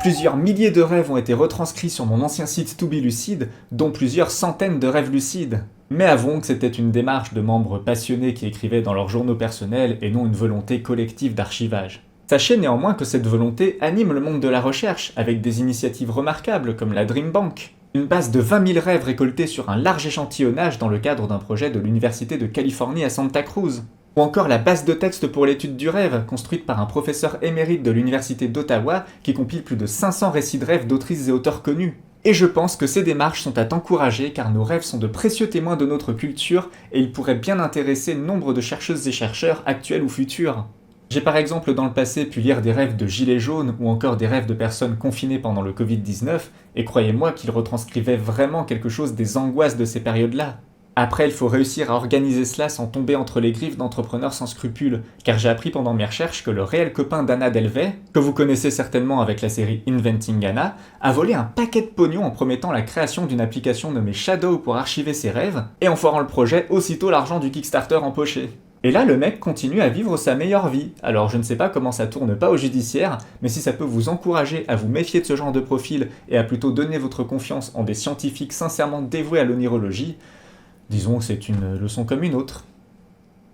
Plusieurs milliers de rêves ont été retranscrits sur mon ancien site To Be Lucide, dont plusieurs centaines de rêves lucides. Mais avouons que c'était une démarche de membres passionnés qui écrivaient dans leurs journaux personnels et non une volonté collective d'archivage. Sachez néanmoins que cette volonté anime le monde de la recherche, avec des initiatives remarquables comme la Dream Bank. Une base de 20 000 rêves récoltés sur un large échantillonnage dans le cadre d'un projet de l'Université de Californie à Santa Cruz. Ou encore la base de texte pour l'étude du rêve, construite par un professeur émérite de l'Université d'Ottawa qui compile plus de 500 récits de rêves d'autrices et auteurs connus. Et je pense que ces démarches sont à t'encourager car nos rêves sont de précieux témoins de notre culture et ils pourraient bien intéresser nombre de chercheuses et chercheurs actuels ou futurs. J'ai par exemple dans le passé pu lire des rêves de gilets jaunes ou encore des rêves de personnes confinées pendant le Covid-19 et croyez-moi qu'ils retranscrivaient vraiment quelque chose des angoisses de ces périodes-là. Après, il faut réussir à organiser cela sans tomber entre les griffes d'entrepreneurs sans scrupules, car j'ai appris pendant mes recherches que le réel copain d'Anna Delvey, que vous connaissez certainement avec la série Inventing Anna, a volé un paquet de pognon en promettant la création d'une application nommée Shadow pour archiver ses rêves, et en foirant le projet aussitôt l'argent du Kickstarter empoché. Et là, le mec continue à vivre sa meilleure vie. Alors je ne sais pas comment ça tourne pas au judiciaire, mais si ça peut vous encourager à vous méfier de ce genre de profil et à plutôt donner votre confiance en des scientifiques sincèrement dévoués à l'onirologie, disons que c'est une leçon comme une autre.